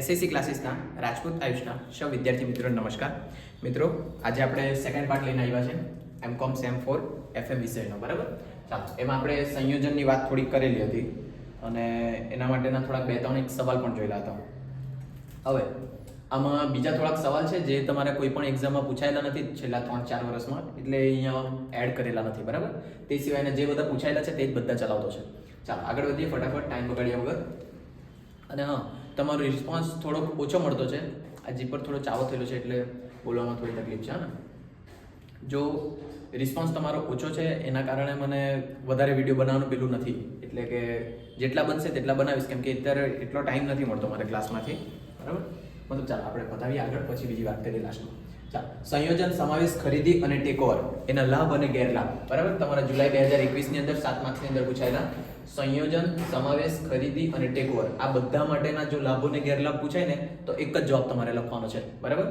SSC ક્લાસીસના Rajput આયુષના સૌ વિદ્યાર્થી મિત્રોને નમસ્કાર. મિત્રો, આજે આપણે સેકન્ડ પાર્ટ લઈને આવ્યા છે એમકોમ સેમ 4 એફએમ વિષયનો. બરાબર, ચાલો એમાં આપણે સંયોજનની વાત થોડીક કરેલી હતી અને એના માટેના થોડાક બે ત્રણ એક સવાલ પણ જોયેલા હતા. હવે આમાં બીજા થોડાક સવાલ છે જે તમારે કોઈ પણ એક્ઝામમાં પૂછાયેલા નથી છેલ્લા 3-4 વર્ષમાં, એટલે અહીંયા એડ કરેલા નથી. બરાબર, તે સિવાયના જે બધા પૂછાયેલા છે તે જ બધા ચલાવતો છે. ચાલો આગળ વધીએ ફટાફટ, ટાઈમ બગાડ્યા વગર. અને હા, તમારો રિસ્પોન્સ થોડોક ઓછો મળતો છે. આ જી પર થોડો ચાવો થયેલો છે એટલે બોલવામાં થોડી તકલીફ છે. ને જો રિસ્પોન્સ તમારો ઓછો છે એના કારણે મને વધારે વિડીયો બનાવવાનું પેલું નથી, એટલે કે જેટલા બનશે તેટલા બનાવીશ, કેમ કે અત્યારે એટલો ટાઈમ નથી મળતો મારે ક્લાસમાંથી. બરાબર, મતલબ ચાલો આપણે બતાવીએ આગળ, પછી બીજી વાત કરીએ લાસ્ટમાં. ચાલો, સંયોજન, સમાવેશ, ખરીદી અને ટેકઓવર, એના લાભ અને ગેરલાભ. બરાબર, તમારા જુલાઈ 2021 ની અંદર 7 માર્ક્સની અંદર પૂછાયેલા સંયોજન, સમાવેશ, ખરીદી અને ટેકઓવર, આ બધા માટેના જો લાભો અને ગેરલાભ પૂછાય ને તો એક જ જવાબ તમારે લખવાનો છે. બરાબર,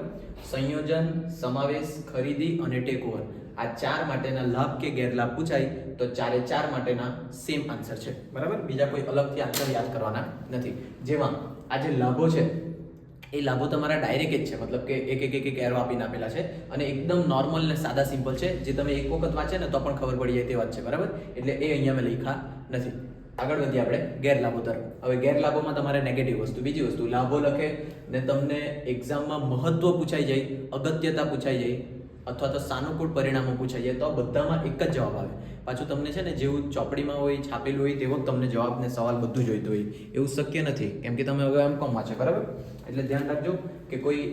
સંયોજન, સમાવેશ, ખરીદી અને ટેકઓવર, આ ચાર માટેના લાભ કે ગેરલાભ પૂછાય તો ચારે ચાર માટેના સેમ આન્સર છે. બરાબર, બીજા કોઈ અલગથી આન્સર યાદ કરવાના નથી. જેમાં આ જે લાભો છે એ લાભો તમારા ડાયરેક્ટ જ છે, મતલબ કે એક એરો આપીને આપેલા છે અને એકદમ નોર્મલ ને સાદા સિમ્પલ છે, જે તમે એક વખત વાંચે ને તો પણ ખબર પડી જાય તે વાત છે. બરાબર, એટલે એ અહીંયા મેં લખ્યા નથી. આગળ વધીએ આપણે ગેરલાભો તરફ. હવે ગેરલાભોમાં તમારે નેગેટિવ વસ્તુ, બીજી વસ્તુ લાભો લખે ને તમને એક્ઝામમાં મહત્વ પૂછાઈ જાય, અગત્યતા પૂછાઈ જાય અથવા તો સાનુકૂળ પરિણામો પૂછાઈ જાય તો બધામાં એક જ જવાબ આવે. પાછું તમને છે ને જેવું ચોપડીમાં હોય, છાપેલું હોય તેવો તમને જવાબ ને સવાલ બધું જોઈતું હોય, એવું શક્ય નથી, કેમ કે તમે હવે એમકોમ વાંચો. બરાબર, એટલે ધ્યાન રાખજો કે કોઈ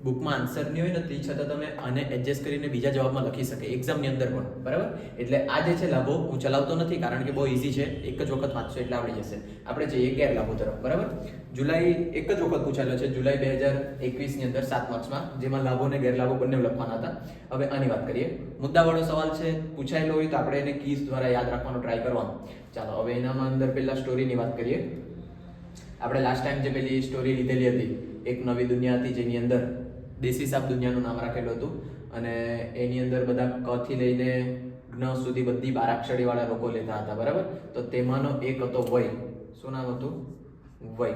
બુકમાં આન્સર નહીં હોય ને તે છતાં તમે આને એડજસ્ટ કરીને બીજા જવાબમાં લખી શકે એક્ઝામની અંદર પણ. બરાબર, એટલે આ જે છે લાભો હું ચલાવતો નથી કારણ કે બહુ ઇઝી છે, એક જ વખત વાંચશો એટલે આવડી જશે. આપણે જઈએ ગેરલાભો તરફ. બરાબર, જુલાઈ એક જ વખત પૂછાયેલો છે, જુલાઈ 2021 ની અંદર 7 માર્ક્સમાં, જેમાં લાભો અને ગેરલાભો બંને લખવાના હતા. હવે આની વાત કરીએ. મુદ્દાવાળો સવાલ છે, પૂછાયેલો હોય તો આપણે એને કીઝ દ્વારા યાદ રાખવાનો ટ્રાય કરવાનો. ચાલો હવે એનામાં અંદર પહેલા સ્ટોરીની વાત કરીએ. આપણે લાસ્ટ ટાઈમ જે પેલી સ્ટોરી લીધેલી હતી, એક નવી દુનિયા હતી જેની અંદર દેશી સાબ દુનિયાનું નામ રાખેલું હતું અને એની અંદર બધા ક થી લઈને જ્ઞ સુધી બધી બારાક્ષરી વાળા લોકો લેતા હતા. બરાબર, તો તેમાંનો એક હતો વય. શું નામ હતું? વય.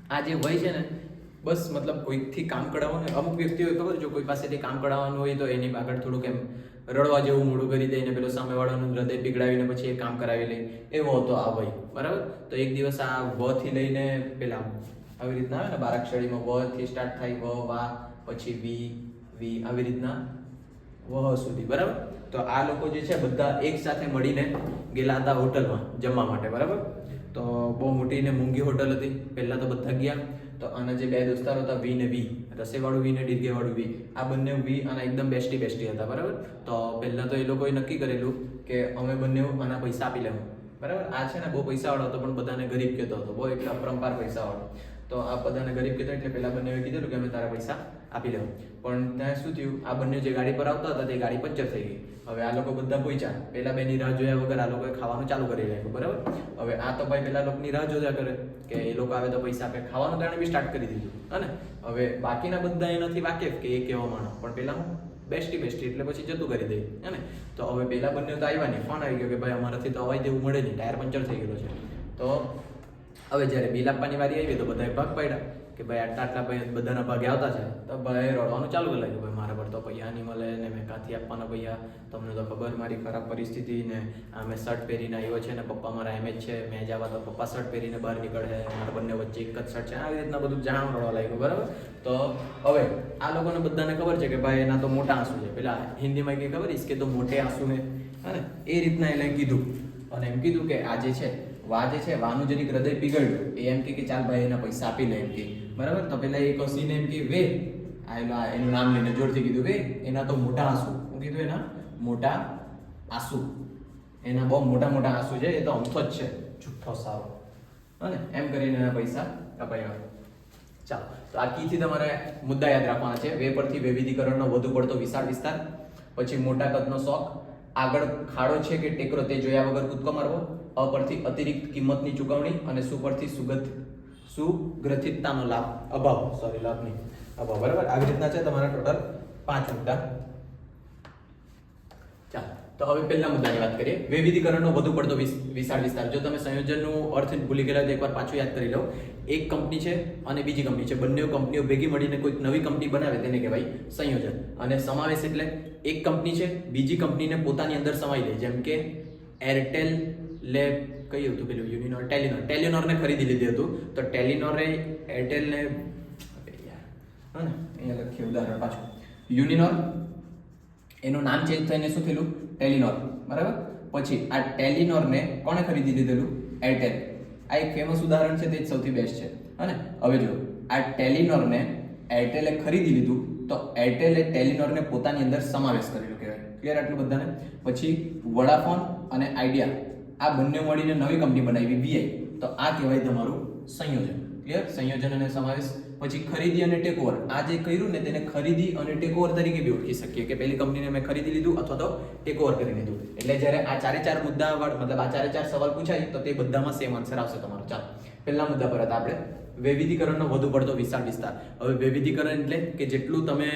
આ જે વય છે ને, બસ મતલબ કોઈકથી કામ કઢાવવાનું, અમુક વ્યક્તિઓ ખબર, જો કોઈ પાસેથી કામ કઢાવવાનું હોય તો એની આગળ થોડુંક એમ રડવા જેવું મોડું કરી દઈને પેલો સામેવાળાનું હૃદય પીગળાવીને પછી એ કામ કરાવી લે, એવો હતો આ વય. બરાબર, તો એક દિવસ આ વ થી લઈને પેલા આવી રીતના આવે ને, બારાક્ષરીમાં વ થી સ્ટાર્ટ થાય, વ, વા, પછી વી, વી, આવી રીતના વહ સુધી. બરાબર, તો આ લોકો જે છે બધા એક સાથે મળીને ગયેલા હતા હોટલમાં જમવા માટે. બરાબર, તો બહુ મોટી ને મોંઘી હોટલ હતી. પહેલા તો બધા ગયા તો આના જે બે દોસ્તારો હતા, વી ને વી, રસેવાળું વી ને દીર્ઘેવાળું વી, આ બંને વી આના એકદમ બેસ્ટી હતા. બરાબર, તો પહેલા તો એ લોકોએ નક્કી કરેલું કે અમે બંને આના પૈસા આપી લેવું. બરાબર, આ છે ને બહુ પૈસાવાળો હતો પણ બધાને ગરીબ કહેતો હતો, બહુ એટલે અપરંપાર પૈસાવાળો. તો આ બધાને ગરીબ કહેતો એટલે પેલા બંને કીધેલું કે અમે તારા પૈસા આપી લેવું. પણ ત્યાં શું થયું, આ બંને જે ગાડી પર આવતા હતા તે ગાડી પંચર થઈ ગઈ. હવે આ લોકો બધા પહોંચ્યા, પેલા બેની રાહ જોયા વગર આ લોકોએ ખાવાનું ચાલુ કરી રાખ્યું. બરાબર, હવે આ તો ભાઈ પેલા લોકોની રાહ જોયા કરે કે એ લોકો આવે તો પૈસા આપે, ખાવાનું કારણે બી સ્ટાર્ટ કરી દીધું. અને હવે બાકીના બધા એનાથી વાકેફ કે એ કેવો માણસ, પણ પેલા હું બેસ્ટી એટલે પછી જતું કરી દે. હે ને, તો હવે પેલા બંને તો આવ્યા નહીં, ફોન આવી ગયો કે ભાઈ અમારાથી તો અવાય તેવું મળે નહીં, ટાયર પંચર થઈ ગયેલો છે. તો હવે જ્યારે બિલ આપવાની વારી આવી તો બધાએ ભાગ પાડ્યા કે ભાઈ આટલા ભાઈ બધાના ભાગે આવતા છે. તો ભાઈ રડવાનું ચાલુ કરી લાગ્યું, ભાઈ મારા પર તો પૈસા નહીં મળે ને મેં કાંથી આપવાના પૈસા, તમને તો ખબર મારી ખરાબ પરિસ્થિતિ ને, આ મેં શર્ટ પહેરીને આવ્યો છે ને પપ્પા મારા એમ જ છે, મેં જવા તો પપ્પા શર્ટ પહેરીને બહાર નીકળે, મારા બંને વચ્ચે એક જ શર્ટ છે, આવી રીતના બધું જાણ રડવા લાગ્યું. બરાબર, તો હવે આ લોકોને બધાને ખબર છે કે ભાઈ એના તો મોટા આંસુ છે, પેલા હિન્દીમાં કંઈ ખબર ઇસકે તો મોટે આંસુ હે. અને એ રીતના એને કીધું અને એમ કીધું કે આ જે છે વા જે છે, વાનું જરીક હૃદય પીગળ્યું, એ એમ કે ચાલ ભાઈ એના પૈસા આપી લે એમ કે. બરાબર, તો પેલા એક હસીને એમ કે વે, આ એનું નામ લઈને જોરથી કીધું વે એના તો મોટા આંસુ. હું કીધું એના મોટા આંસુ, એના બહુ મોટા મોટા આંસુ છે, એ તો અમથો જ છે, જુઠ્ઠો સારો. અને એમ કરીને એના પૈસા અપાયા. ચાલો, તો આ કીથી તમારે મુદ્દા યાદ રાખવાના છે. વે પરથી વૈવિધીકરણનો વધુ પડતો વિશાળ વિસ્તાર, પછી મોટા કદનો શોખ, આગળ ખાડો છે કે ટેકરો તે જોયા વગર કૂદકો મારવો, અ પરથી અતિરિક્ત કિંમતની ચૂકવણી અને સુ પરથી સુગ્રથિતતાનો લાભ, અભાવ, સોરી લાભ નહીં, અભાવ. બરાબર, આવી રીતના છે તમારા ટોટલ 5 મુદ્દા. ચાલો તો હવે પહેલા મુદ્દાની વાત કરીએ, વૈવિધ્યકરણનો વધુ પડતો વિશાળ વિસ્તાર. જો તમે સંયોજનનું અર્થ ભૂલી ગયેલા તો એકવાર પાછું યાદ કરી લો. એક કંપની છે અને બીજી કંપની છે, બંને કંપનીઓ ભેગી મળીને કોઈક નવી કંપની બનાવે તેને કહેવાય સંયોજન. અને સમાવેશ એટલે એક કંપની છે બીજી કંપનીને પોતાની અંદર સમાવી લે. જેમ કે એરટેલ લે કયું હતું પેલું યુનિનોર, ટેલિનોરને ખરીદી લીધું હતું. તો ટેલિનોરે એરટેલને હા ને અહીંયા લખીએ ઉદાહરણ પાછું, યુનિનોર એનું નામ ચેન્જ થઈને શું થયેલું, ટેલિનોર, બરાબર. પછી આ ટેલિનોરને કોણે ખરીદી લીધેલું, એરટેલ. આ એક ફેમસ ઉદાહરણ છે, તે જ સૌથી બેસ્ટ છે. અને હવે જો આ ટેલિનોરને એરટેલે ખરીદી લીધું તો એરટેલે ટેલિનોરને પોતાની અંદર સમાવેશ કરેલો કહેવાય. ક્લિયર આટલું બધાને? પછી વોડાફોન અને આઈડિયા આ બંને મળીને નવી કંપની બનાવી વીઆઈ. તો આ કહેવાય તમારું સંયોજન. ક્લિયર? સંયોજન અને સમાવેશ. પછી ખરીદી અને ટેકઓવર. આ જે કર્યું ને તેને ખરીદી અને ટેકઓવર તરીકે બી ઓળખી શકીએ કે પેલી કંપનીને મેં ખરીદી લીધું અથવા તો ટેકઓવર કરી લીધું. એટલે જ્યારે આ ચારે ચાર મુદ્દા મતલબ આ ચારે ચાર સવાલ પૂછાય તો તે બધામાં સેમ આન્સર આવશે તમારો. ચાલો પહેલા મુદ્દા પર હતા આપણે, વૈવિધ્યકરણનો વધુ પડતો વિશાળ વિસ્તાર. હવે વૈવિધ્યકરણ એટલે કે જેટલું તમે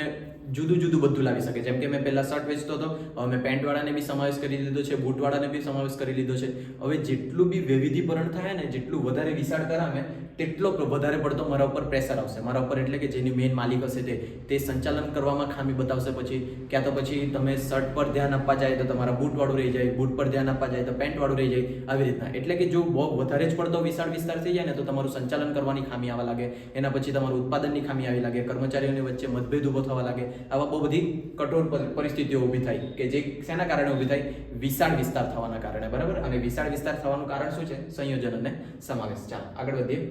જુદું જુદું બધું લાવી શકે. જેમ કે મેં પહેલા શર્ટ વેચતો હતો, હવે મેં પેન્ટવાળાને બી સમાવેશ કરી લીધો છે, બૂટવાળાને બી સમાવેશ કરી લીધો છે. હવે જેટલું બી વૈવિધ્યકરણ થાય ને, જેટલું વધારે વિશાળ કરાવે તેટલો વધારે પડતો મારા ઉપર પ્રેશર આવશે. મારા ઉપર એટલે કે જેની મેઇન માલિક હશે તે સંચાલન કરવામાં ખામી બતાવશે. પછી ક્યાં તો પછી તમે શર્ટ પર ધ્યાન આપવા જાય તો તમારા બૂટવાળું રહી જાય, બૂટ પર ધ્યાન આપવા જાય તો પેન્ટવાળું રહી જાય, આવી રીતના. એટલે કે જો બહુ વધારે જ પડતો વિશાળ વિસ્તાર થઈ જાય ને તો તમારું સંચાલન કરવાની ખામી આવવા લાગે, એના પછી તમારું ઉત્પાદનની ખામી આવી લાગે, કર્મચારીઓની વચ્ચે મતભેદ ઊભો થવા લાગે. આવા બહુ બધી કઠોર પરિસ્થિતિઓ ઊભી થાય કે જે શેના કારણે ઊભી થાય, વિશાળ વિસ્તાર થવાના કારણે, બરાબર. અને વિશાળ વિસ્તાર થવાનું કારણ શું છે, સંયોજન અને સમાવેશ. ચાલો આગળ વધીએ.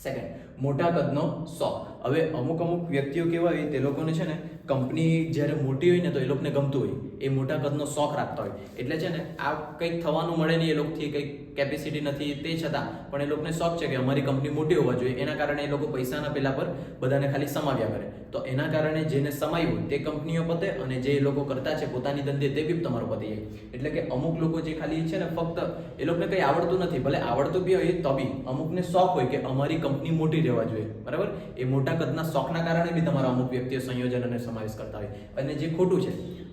સેકન્ડ, મોટા કદનો શોખ. હવે અમુક વ્યક્તિઓ કેવા હોય, તે લોકોને છે ને કંપની જ્યારે મોટી હોય ને તો એ લોકોને ગમતું હોય, એ મોટા કદનો શોખ રાખતા હોય. એટલે છે ને આ કંઈક થવાનું મળે નહીં, એ લોકોથી કંઈક કેપેસિટી નથી, તે છતાં પણ એ લોકોને શોખ છે કે અમારી કંપની મોટી હોવા જોઈએ. એના કારણે એ લોકો પૈસાના પેલા પર બધાને ખાલી સમાવ્યા કરે. તો એના કારણે જેને સમાવ્યું તે કંપનીઓ પતે અને જે એ લોકો કરતા છે પોતાની ધંધે તે બી તમારો પતી જાય. એટલે કે અમુક લોકો જે ખાલી છે ને ફક્ત એ લોકોને કંઈ આવડતું નથી, ભલે આવડતું બી હોય તો બી અમુકને શોખ હોય કે અમારી કંપની મોટી રહેવા જોઈએ, બરાબર. એ મોટા કદના શોખના કારણે બી તમારા અમુક વ્યક્તિઓ સંયોજન અને સમાવેશ કરતા હોય. અને જે ખોટું છે,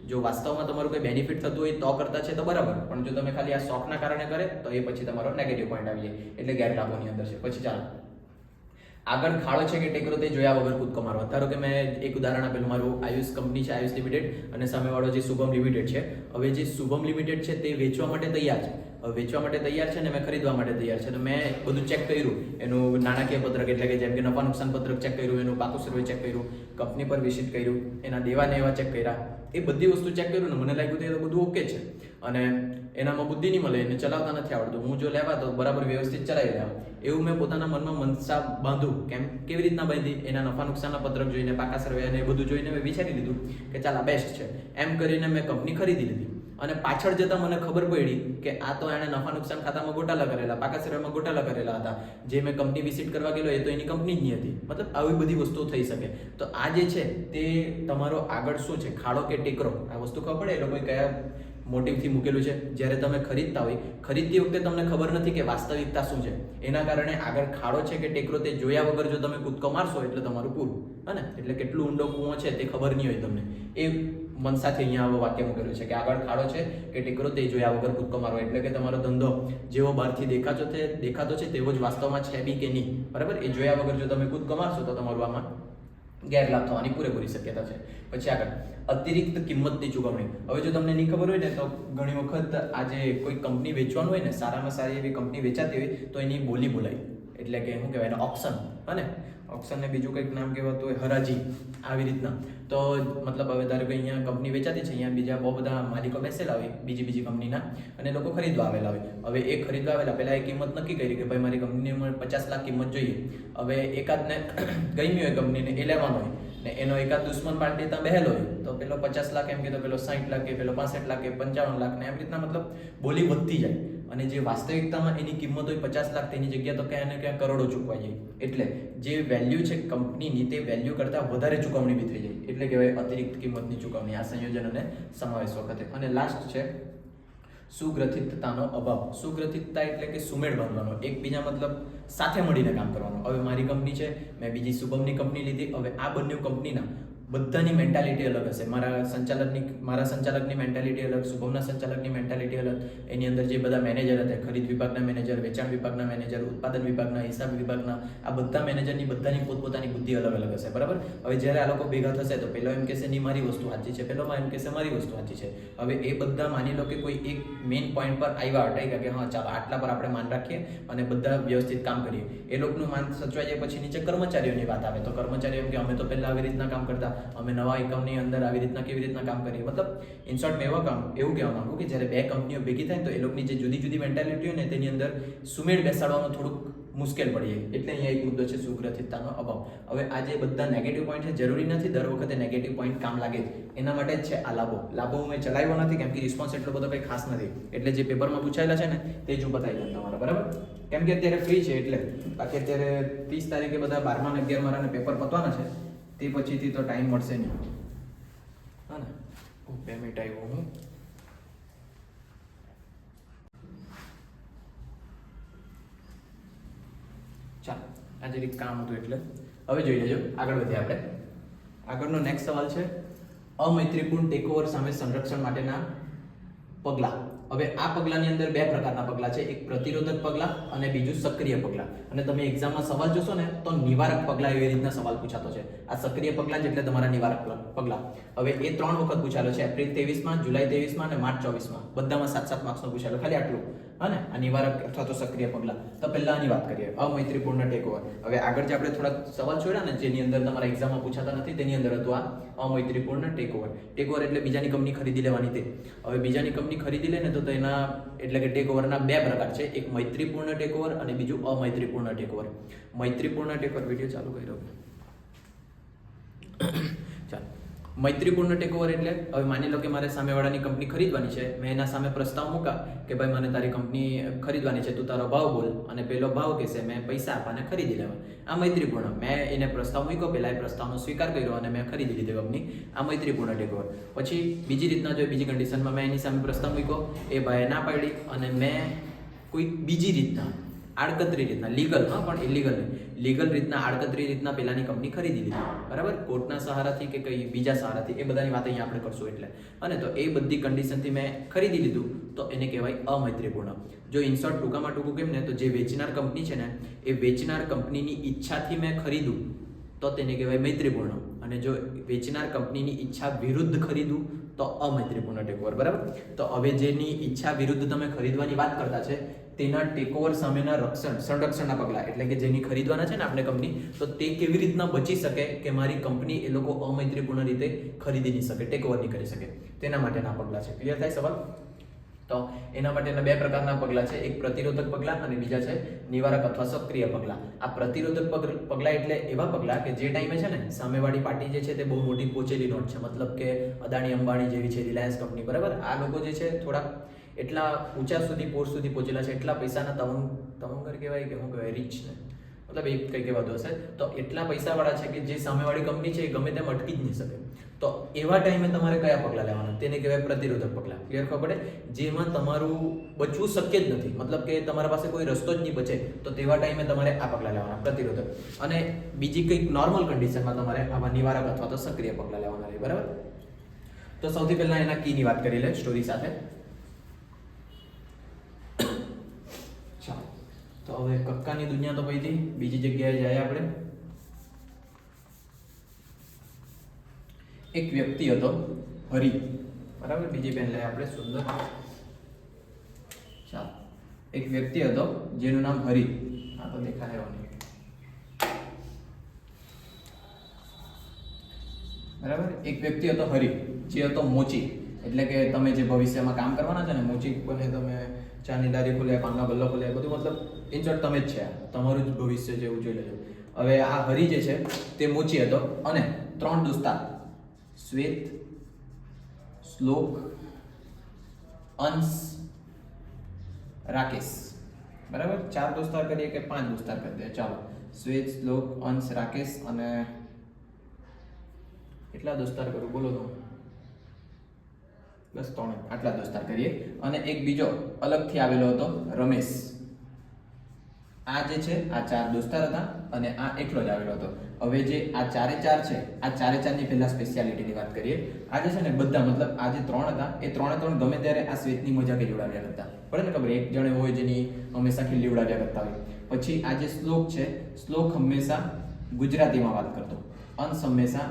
જો વાસ્તવમાં તમારું કોઈ બેનિફિટ થતું હોય તો કરતા છે તો બરાબર, પણ જો તમે ખાલી આ શોખના કારણે કરે તો એ પછી તમારો નેગેટિવ પોઈન્ટ આવી જાય, એટલે ગેરલાભોની અંદર છે. પછી ચાલો આગળ, ખાડો છે કે ટેકરો તે જોયા વગર કૂદકો મારવા. ધારો કે મેં એક ઉદાહરણ આપેલું, મારું આયુષ કંપની છે, આયુષ લિમિટેડ, અને સામેવાળો જે શુભમ લિમિટેડ છે. હવે જે શુભમ લિમિટેડ છે તે વેચવા માટે તૈયાર છે. હવે વેચવા માટે તૈયાર છે ને મેં ખરીદવા માટે તૈયાર છે. તો મેં બધું ચેક કર્યું, એનું નાણાકીય પત્રક એટલે કે જેમ કે નફા નુકસાન પત્રક ચેક કર્યું, એનું પાકું સર્વે ચેક કર્યું, કંપની પર વિઝિટ કર્યું, એના દેવા ને એવા ચેક કર્યા, એ બધી વસ્તુ ચેક કર્યું ને મને લાગ્યું કે એ બધું ઓકે છે. અને એનામાં બુદ્ધિ નહીં મળે, એને ચલાવતા નથી આવડતું, હું જો લેવા તો બરાબર વ્યવસ્થિત ચલાવી લેવા, એવું મેં પોતાના મનમાં મનસા બાંધું. કેવી રીતના બાંધી? એના નફા નુકસાનના પત્રક જોઈને, પાકા સર્વે અને એ બધું જોઈને મેં વિચારી લીધું કે ચાલ આ બેસ્ટ છે. એમ કરીને મેં કંપની ખરીદી લીધી. અને પાછળ જતાં મને ખબર પડી કે આ તો એણે નફા નુકસાન ખાતામાં ગોટાળા કરેલા, પાકા સર્વેમાં ગોટાળા કરેલા હતા. જે મેં કંપની વિઝિટ કરવા ગયેલો એ તો એની કંપની જ નહીં હતી. મતલબ આવી બધી વસ્તુઓ થઈ શકે. તો આ જે છે તે તમારો આગળ શું છે, ખાડો કે ટેકરો, આ વસ્તુ ખબર પડે એ લોકોએ કયા મોટિવથી મૂકેલું છે. જ્યારે તમે ખરીદતા હોય, ખરીદતી વખતે તમને ખબર નથી કે વાસ્તવિકતા શું છે, એના કારણે આગળ ખાડો છે કે ટેકરો તે જોયા વગર જો તમે કૂદકો મારશો એટલે તમારું પૂરું, હા ને. એટલે કેટલું ઊંડો કૂવો છે તે ખબર નહીં હોય તમને. એ મન સાથે અહીંયા આવો વાક્ય મૂકેલું છે કે આગળ ખાડો છે કે ટેકરો તે જોયા વગર કૂદકો મારો. એટલે કે તમારો ધંધો જેવો બહારથી દેખાતો છે તેવો જ વાસ્તવમાં છે બી કે નહીં, બરાબર. એ જોયા વગર જો તમે કૂદકો મારશો તો તમારું આમાં ગેરલાભ થવાની પૂરેપૂરી શક્યતા છે. પછી આગળ, અતિરિક્ત કિંમતની ચૂકવણી. હવે જો તમને નહીં ખબર હોય ને તો ઘણી વખત આજે કોઈ કંપની વેચવાનું હોય ને, સારામાં સારી એવી કંપની વેચાતી હોય તો એની બોલી બોલાય, એટલે કે શું કહેવાય એને, ઓક્શન, હા ને. ઓક્શનને બીજું કંઈક નામ કહેવાતું હોય, હરાજી, આવી રીતના. તો મતલબ હવે ધારો કે અહીંયા કંપની વેચાતી છે, અહીંયા બીજા બહુ બધા માલિકો બેસેલા હોય બીજી કંપનીના, અને લોકો ખરીદવા આવેલા હોય. હવે એ ખરીદવા આવેલા પહેલાં એ કિંમત નક્કી કરી કે ભાઈ મારી કંપનીમાં 50 લાખ કિંમત જોઈએ. હવે એકાદને ગમી હોય કંપનીને એ લેવાનો હોય ને એનો એકાદ દુશ્મન પાર્ટી ત્યાં બેહેલો હોય તો પેલો 50 લાખ એમ કે, તો પેલો 60 લાખ કે, પેલો 65 લાખ કે, 55 લાખ ને એમ રીતના મતલબ બોલી વધતી જાય. અને જે વાસ્તવિકતામાં એની કિંમત હોય 50 લાખ, તેની જગ્યા તો ક્યાં ને ક્યાં કરોડો ચૂકવાઈ જાય. એટલે જે વેલ્યુ છે કંપનીની તે વેલ્યુ કરતાં વધારે ચૂકવણી બી થઈ જાય, એટલે કહેવાય અતિરિક્ત કિંમતની ચૂકવણી આ સંયોજન અને સમાવેશ વખતે. અને લાસ્ટ છે સુગ્રથિતતાનો અભાવ. સુગ્રથિતતા એટલે કે સુમેળ બાંધવાનો, એકબીજા મતલબ સાથે મળીને કામ કરવાનું. હવે મારી કંપની છે, મેં બીજી શુભમની કંપની લીધી. હવે આ બંને બધાની મેન્ટાલિટી અલગ હશે. મારા સંચાલકની મેન્ટાલિટી અલગ, શુભમના સંચાલકની મેન્ટાલિટી અલગ, એની અંદર જે બધા મેનેજર હતા, ખરીદ વિભાગના મેનેજર, વેચાણ વિભાગના મેનેજર, ઉત્પાદન વિભાગના, હિસાબ વિભાગના, આ બધા મેનેજરની બધાની પોતપોતાની બુદ્ધિ અલગ અલગ હશે, બરાબર. હવે જ્યારે આ લોકો ભેગા થશે તો પેલો એમ કહેશે નહીં મારી વસ્તુ સાચી છે, પેલો એમ કહેશે મારી વસ્તુ સાચી છે. હવે એ બધા માની લો કે કોઈ એક મેઇન પોઈન્ટ પર આવ્યા અટાઈ કે હા ચાલો આટલા પર આપણે માન રાખીએ અને બધા વ્યવસ્થિત કામ કરીએ. એ લોકોનું માન સચવાઈ જાય પછી નીચે કર્મચારીઓની વાત આવે તો કર્મચારીઓ એમ કે અમે તો પહેલા આવી રીતના કામ કરતા, અમે નવા એકમની અંદર આવી રીતના કેવી રીતના કામ કરીએ. મતલબ ઇન શોર્ટ મેં એવું કહેવા માંગુ કે જ્યારે બે કંપનીઓ ભેગી થાય તો એ લોકોની જે જુદી જુદી મેન્ટાલિટી હોય ને તેની અંદર સુમેળ બેસાડવાનું થોડુંક મુશ્કેલ પડી જાય. એટલે અહીંયા એક મુદ્દો છે સુગ્રથિતતાનો અભાવ. હવે આ જે બધા નેગેટિવ પોઈન્ટ છે, જરૂરી નથી દર વખતે નેગેટિવ પોઈન્ટ કામ લાગે જ, એના માટે જ છે આ લાભો મેં ચલાવ્યો નથી કેમ કે રિસ્પોન્સ એટલો બધો કંઈ ખાસ નથી, એટલે જે પેપરમાં પૂછાયેલા છે ને તે જ હું બતાવી દઉં તમારા, બરાબર. કેમ કે અત્યારે ફ્રી છે એટલે, બાકી અત્યારે 30 તારીખે બધા 12મા અને 11માના પેપર પતવાના છે, તે પછીથી તો ટાઈમ મળશે નહીં. હા ને 2 મિનિટ આવ્યો હું. ચાલો આજે એક કામ હતું એટલે હવે જોઈ લેજો. આગળ વધીએ આપણે. આગળનો નેક્સ્ટ સવાલ છે અમૈત્રીપૂર્ણ ટેકઓવર સામે સંરક્ષણ માટેના પગલાં. હવે આ પગલાંની અંદર બે પ્રકારના પગલાં છે, એક પ્રતિરોધક પગલાં અને બીજું સક્રિય પગલાં. અને તમે એક્ઝામમાં સવાલ જોશો ને તો નિવારક પગલાં એવી રીતના સવાલ પૂછાતો છે. આ સક્રિય પગલાં જ એટલે તમારા નિવારક પગલાં. હવે એ 3 વખત પૂછાયેલો છે, એપ્રિલ 23માં, જુલાઈ 23માં અને માર્ચ 24માં. બધામાં 7-7 માર્ક્સનો પૂછાયેલો, ખાલી આટલું. હા ને આ નિવારક અથવા તો સક્રિય પગલાં. તો પહેલા આની વાત કરીએ, અમૈત્રીપૂર્ણ ટેકઓવર. હવે આગળ જે આપણે થોડા સવાલ જોયા ને જેની અંદર તમારા એક્ઝામમાં પૂછાતા નથી તેની અંદર હતું આ અમૈત્રીપૂર્ણ ટેકઓવર. ટેકઓવર એટલે બીજાની કંપની ખરીદી લેવાની તે. હવે બીજાની કંપની ખરીદી લે ને તો એના એટલે કે ટેકઓવરના બે પ્રકાર છે, એક મૈત્રીપૂર્ણ ટેકઓવર અને બીજું અમૈત્રીપૂર્ણ ટેકઓવર. મૈત્રીપૂર્ણ ટેકઓવર વિડીયો ચાલુ કર્યો. ચાલો મૈત્રીપૂર્ણ ટેકઓવર એટલે હવે માની લો કે મારે સામેવાળાની કંપની ખરીદવાની છે, મેં એના સામે પ્રસ્તાવ મૂકા કે ભાઈ મને તારી કંપની ખરીદવાની છે, તું તારો ભાવ બોલ, અને પેલો ભાવ કહેશે મેં પૈસા આપવાને ખરીદી લેવા. આ મૈત્રીપૂર્ણ. મેં એને પ્રસ્તાવ મૂક્યો, પહેલા એ પ્રસ્તાવનો સ્વીકાર કર્યો અને મેં ખરીદી લીધી કંપની. આ મૈત્રીપૂર્ણ ટેકઓવર. પછી બીજી રીતના જો બીજી કન્ડિશનમાં મેં એની સામે પ્રસ્તાવ મૂક્યો, એ ભાઈએ ના પાડી અને મેં કોઈ બીજી રીતના આડકતરી રીતના, લીગલ હા પણ ઇલીગલ નહીં, લીગલ રીતના આડકતરી રીતના પેલાની કંપની ખરીદી લીધી, બરાબર. કોર્ટના સહારાથી કે કઈ બીજા સહારાથી, એ બધાની વાત અહીંયા આપણે કરશું એટલે. અને તો એ બધી કન્ડિશનથી મેં ખરીદી લીધું તો એને કહેવાય અમૈત્રીપૂર્ણ. જો ઇનશોર્ટ ટૂંકામાં ટૂંકું કેમ ને તો જે વેચનાર કંપની છે ને એ વેચનાર કંપનીની ઈચ્છાથી મેં ખરીદું તો તેને કહેવાય મૈત્રીપૂર્ણ, અને જો વેચનાર કંપનીની ઈચ્છા વિરુદ્ધ ખરીદું તો અમૈત્રીપૂર્ણ ટેકઓવર, બરાબર. તો હવે જેની ઈચ્છા વિરુદ્ધ તમે ખરીદવાની વાત કરતા છે તેના ટેકઓવર સામેના સંરક્ષણના પગલાં, એટલે કે જેની ખરીદવાના છે ને આપણે કંપની, તો તે કેવી રીતના બચી શકે કે મારી કંપની એ લોકો અમૈત્રીપૂર્ણ રીતે ખરીદી નહીં શકે, ટેકઓવર નહીં કરી શકે, તેના માટેના પગલાં છે. ક્લિયર થાય સવાલ? તો એના માટેના બે પ્રકારના પગલાં છે, એક પ્રતિરોધક પગલાં અને બીજા છે નિવારક અથવા સક્રિય પગલાં. આ પ્રતિરોધક પગલાં એટલે એવા પગલાં કે જે ટાઈમે છે ને સામેવાળી પાર્ટી જે છે તે બહુ મોટી પહોંચેલી નોટ છે, મતલબ કે અદાણી અંબાણી જેવી છે, રિલાયન્સ કંપની, બરાબર. આ લોકો જે છે થોડા એટલા ઊંચા સુધી પોસ્ટ સુધી પહોંચેલા છે, એટલા પૈસાના તવંગર કહેવાય કે શું કહેવાય, રીચ ને મતલબ એક કંઈ કહેવાતું હશે, તો એટલા પૈસાવાળા છે કે જે સામેવાળી કંપની છે એ ગમે તેમ અટકી જ નહીં શકે. તો એવા ટાઈમે તમારે કયા પગલાં લેવાના તેને કહેવાય પ્રતિરોધક પગલાં. ક્લિયર ખબર પડે? જેમાં તમારું બચવું શક્ય જ નથી, મતલબ કે તમારા પાસે કોઈ રસ્તો જ નહીં બચે, તો તેવા ટાઈમે તમારે આ પગલાં લેવાના પ્રતિરોધક. અને બીજી કંઈક નોર્મલ કન્ડિશનમાં તમારે આવા નિવારક અથવા તો સક્રિય પગલાં લેવાના રહે, બરાબર. તો સૌથી પહેલા એના કીની વાત કરી લે સ્ટોરી સાથે. તો હવે કક્કાની દુનિયા તો પૈથી બીજી જગ્યાએ જાય આપણે. એક વ્યક્તિ હતો હરિ, બરાબર. બીજી પેન લઈએ આપણે સુંદર. ચાલો એક વ્યક્તિ હતો જેનું નામ હરિ. આ તો દેખાય એવો નહીં, બરાબર. એક વ્યક્તિ હતો હરિ જે હતો મોચી, એટલે કે તમે જે ભવિષ્યમાં કામ કરવાના છે ને, મોચી બને તમે ચાની લારી ખોલે, પાનનો ગલ્લો ખોલે, બધું મતલબ ઇનશોર્ટ તમે જ છે, તમારું જ ભવિષ્ય છે એવું જોઈ લેજો. હવે આ હરિ જે છે તે મોચી હતો અને 3 દોસ્તાર શ્વેત, શ્લોક, અંશ, રાકેશ, બરાબર. 4 દોસ્તાર કરીએ કે 5 દોસ્તાર કરી દે, ચાલો. શ્વેત, શ્લોક, અંશ, રાકેશ અને કેટલા દોસ્તાર કરું બોલો તો? બસ 3, આટલા દોસ્તાર કરીએ. અને એક બીજો અલગથી આવેલો હતો રમેશ, આ જે છે આ 4 દોસ્તાર હતા અને આ એકલો જ આવેલો હતો. હવે જે આ 4 એ 4 છે, આ 4 એ 4 ની પહેલા સ્પેશિયાલિટીની વાત કરીએ. આ જે છે ને બધા મતલબ આ જે 3 હતા એ 3 ગમે ત્યારે આ શ્વેતની મજાક જ ઉડાવ્યા કરતા. બરાબર ને, ખબર એક જણે હોય જેની હંમેશા ખીલ્લી ઉડાવ્યા કરતા હોય. પછી આ જે શ્લોક છે, શ્લોક હંમેશા ગુજરાતીમાં વાત કરતો, અંશ હંમેશા